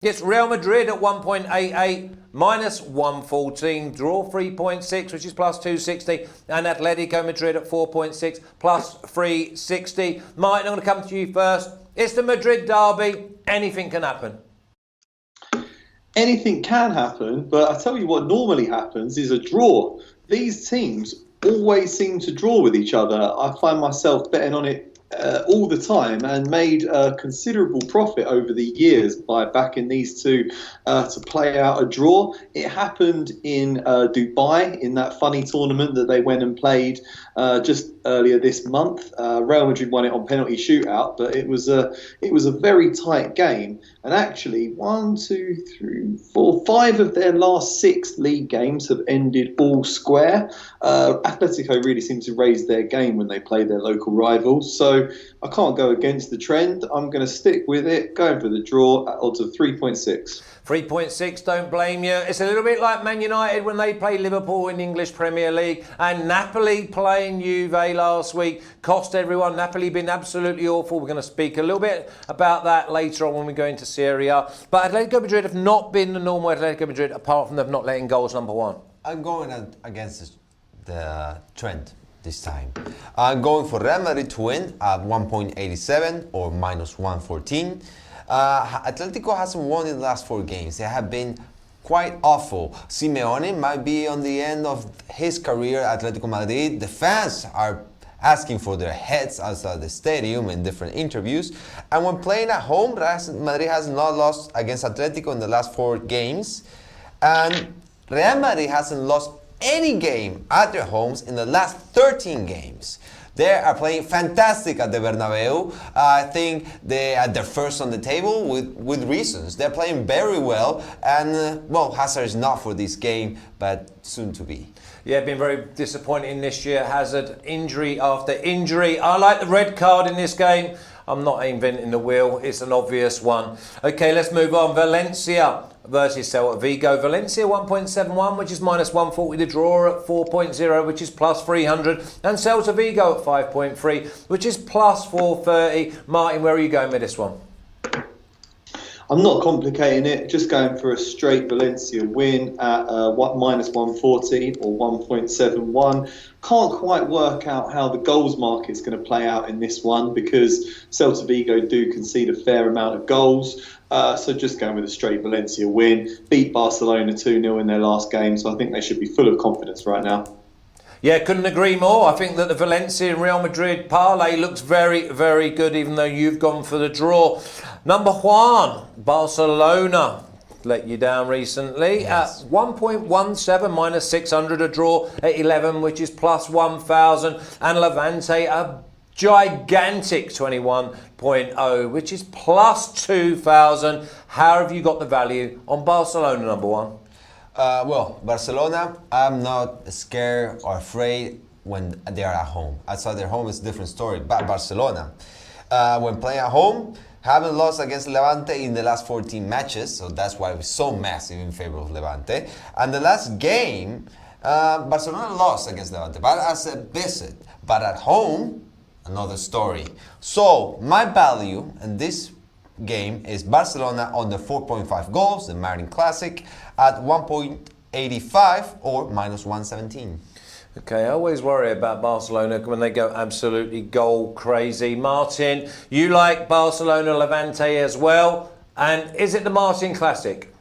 Yes, Real Madrid at 1.88, minus 114, draw 3.6, which is plus 260, and Atletico Madrid at 4.6, plus 360. Martin, I'm going to come to you first. It's the Madrid derby. Anything can happen. Anything can happen, but I tell you what normally happens is a draw. These teams always seem to draw with each other. I find myself betting on it all the time and made a considerable profit over the years by backing these two to play out a draw. It happened in Dubai in that funny tournament that they went and played just earlier this month. Real Madrid won it on penalty shootout, but it was a very tight game. And actually, 1, 2, 3, 4, 5 of their last 6 league games have ended all square. Atletico really seem to raise their game when they play their local rivals. So I can't go against the trend. I'm going to stick with it, going for the draw at odds of 3.6. 3.6, don't blame you. It's a little bit like Man United when they played Liverpool in the English Premier League, and Napoli playing Juve last week cost everyone. Napoli been absolutely awful. We're going to speak a little bit about that later on when we go into Serie A. But Atletico Madrid have not been the normal Atletico Madrid, apart from them not letting goals, number one. I'm going against the trend this time. I'm going for Real Madrid to win at 1.87 or minus 114. Atletico hasn't won in the last 4 games. They have been quite awful. Simeone might be on the end of his career at Atletico Madrid. The fans are asking for their heads outside the stadium in different interviews. And when playing at home, Madrid has not lost against Atletico in the last 4 games. And Real Madrid hasn't lost any game at their homes in the last 13 games. They are playing fantastic at the Bernabeu. I think they're first on the table with reasons. They're playing very well, and Hazard is not for this game, but soon to be. Yeah, been very disappointing this year. Hazard, injury after injury. I like the red card in this game. I'm not inventing the wheel. It's an obvious one. Okay, let's move on. Valencia versus Celta Vigo. Valencia 1.71, which is minus 140. The draw at 4.0, which is plus 300. And Celta Vigo at 5.3, which is plus 430. Martin, where are you going with this one? I'm not complicating it, just going for a straight Valencia win at minus 140 or 1.71. Can't quite work out how the goals market's going to play out in this one because Celta Vigo do concede a fair amount of goals. So just going with a straight Valencia win. Beat Barcelona 2-0 in their last game, so I think they should be full of confidence right now. Yeah, couldn't agree more. I think that the Valencia and Real Madrid parlay looks very, very good, even though you've gone for the draw. Number Juan, Barcelona let you down recently. Yes. At 1.17, minus 600, a draw at 11, which is plus 1,000. And Levante, a gigantic 21.0, which is plus 2,000. How have you got the value on Barcelona, number one? Barcelona, I'm not scared or afraid when they are at home. Outside their home is a different story. But Barcelona, when playing at home, haven't lost against Levante in the last 14 matches, so that's why we're so massive in favor of Levante. And the last game, Barcelona lost against Levante, but as a visit. But at home, another story. So my value in this game is Barcelona on the 4.5 goals, the Madrid Classic, at 1.85 or minus 117. Okay, I always worry about Barcelona when they go absolutely goal crazy. Martin, you like Barcelona Levante as well, and is it the Martin Classic?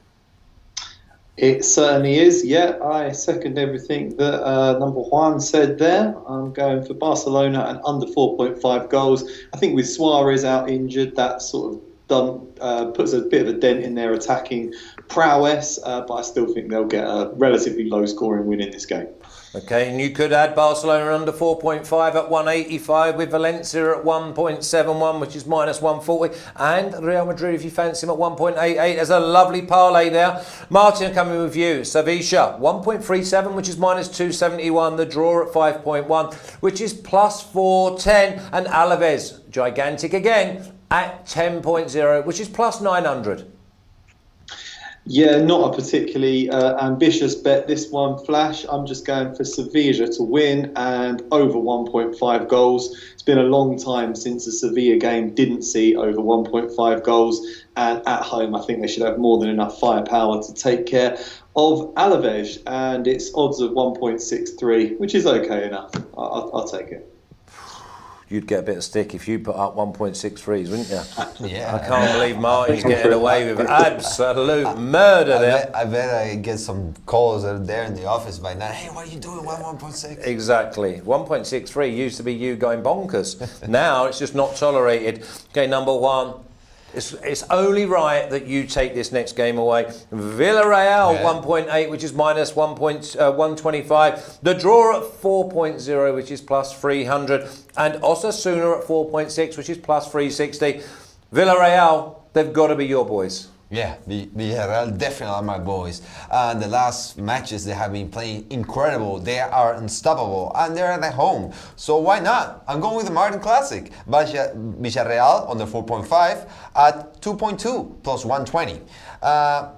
It certainly is, yeah. I second everything that Number Juan said there. I'm going for Barcelona and under 4.5 goals. I think with Suarez out injured, that sort of puts a bit of a dent in their attacking prowess, but I still think they'll get a relatively low-scoring win in this game. Okay, and you could add Barcelona under 4.5 at 185 with Valencia at 1.71, which is minus 140, and Real Madrid, if you fancy them, at 1.88. There's a lovely parlay there. Martin, coming with you. Sevilla, 1.37, which is minus 271. The draw at 5.1, which is plus 410. And Alaves, gigantic again, at 10.0, which is plus 900. Yeah, not a particularly ambitious bet, this one, Flash. I'm just going for Sevilla to win and over 1.5 goals. It's been a long time since a Sevilla game didn't see over 1.5 goals. And at home, I think they should have more than enough firepower to take care of Alaves. And it's odds of 1.63, which is okay enough. I'll take it. You'd get a bit of stick if you put up 1.63s, wouldn't you? Yeah. I can't believe Martin's getting away with absolute murder there. I bet I get some calls there in the office by now. Hey, what are you doing? 1.6? Exactly. 1.63 used to be you going bonkers. Now it's just not tolerated. Okay, number one. It's only right that you take this next game away. Villarreal 1.8, which is minus 125. The draw at 4.0, which is plus 300. And Osasuna at 4.6, which is plus 360. Villarreal, they've got to be your boys. Yeah, Villarreal definitely are my boys. And the last matches they have been playing incredible. They are unstoppable and they're at home. So why not? I'm going with the Martin Classic. Villarreal on the 4.5 at 2.2 plus 120.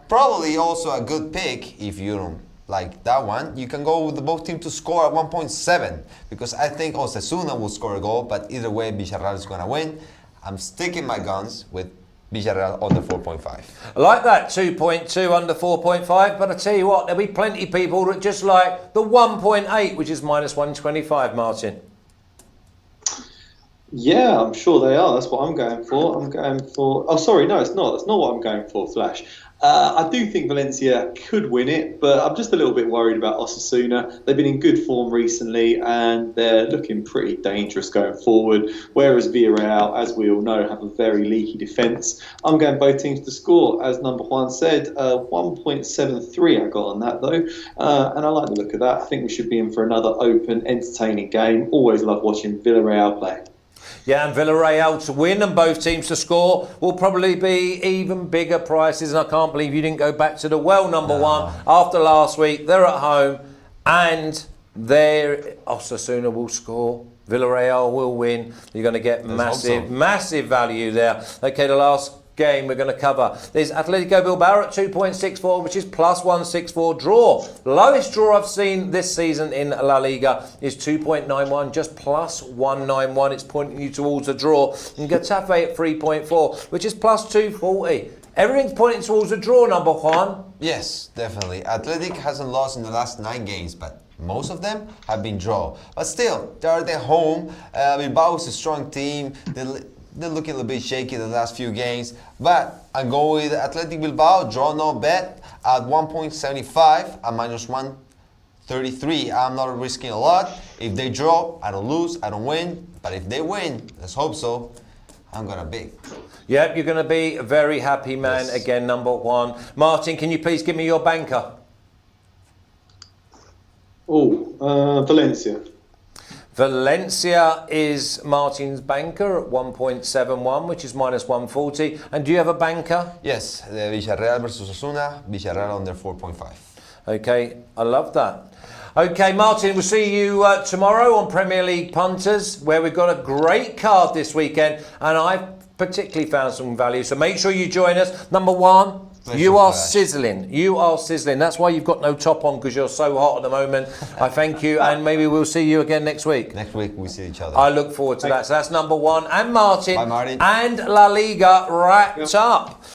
Probably also a good pick if you don't like that one. You can go with the both teams to score at 1.7 because I think Osasuna will score a goal, but either way Villarreal is going to win. I'm sticking my guns with Villarreal under 4.5. I like that 2.2 under 4.5, but I tell you what, there'll be plenty of people that just like the 1.8, which is minus 125, Martin. Yeah, I'm sure they are. That's what I'm going for. Oh, sorry, no, it's not. That's not what I'm going for, Flash. I do think Valencia could win it, but I'm just a little bit worried about Osasuna. They've been in good form recently, and they're looking pretty dangerous going forward. Whereas Villarreal, as we all know, have a very leaky defence. I'm going both teams to score, as Number Juan said. 1.73 I got on that, though. And I like the look of that. I think we should be in for another open, entertaining game. Always love watching Villarreal play. Yeah, and Villarreal to win and both teams to score will probably be even bigger prices. And I can't believe you didn't go back to the number one after last week. They're at home and Osasuna will score. Villarreal will win. You're going to get massive value there. Okay, the last game we're going to cover is Atletico Bilbao at 2.64, which is plus 164 draw. The lowest draw I've seen this season in La Liga is 2.91, just plus 191. It's pointing you towards a draw. And Getafe at 3.4, which is plus 240. Everything's pointing towards a draw, Number Juan. Yes, definitely. Athletic hasn't lost in the last 9 games, but most of them have been draw. But still, they're at their home. Bilbao is a strong team. They're looking a little bit shaky the last few games, but I'm going with Athletic Bilbao, draw no bet at 1.75 at minus 133. I'm not risking a lot. If they draw, I don't lose, I don't win. But if they win, let's hope so, I'm going to big. Yep, you're going to be a very happy man again, Number One. Martin, can you please give me your banker? Valencia. Valencia is Martin's banker at 1.71, which is minus 140. And do you have a banker? Yes, the Villarreal versus Osasuna, Villarreal under 4.5. Okay, I love that. Okay, Martin, we'll see you tomorrow on Premier League Punters, where we've got a great card this weekend, and I've particularly found some value. So make sure you join us. Number One, you are sizzling. You are sizzling. That's why you've got no top on, because you're so hot at the moment. I thank you, and maybe we'll see you again next week. Next week we see each other. I look forward to that. So that's Number One and Martin. Bye, Martin. And La Liga wrapped up.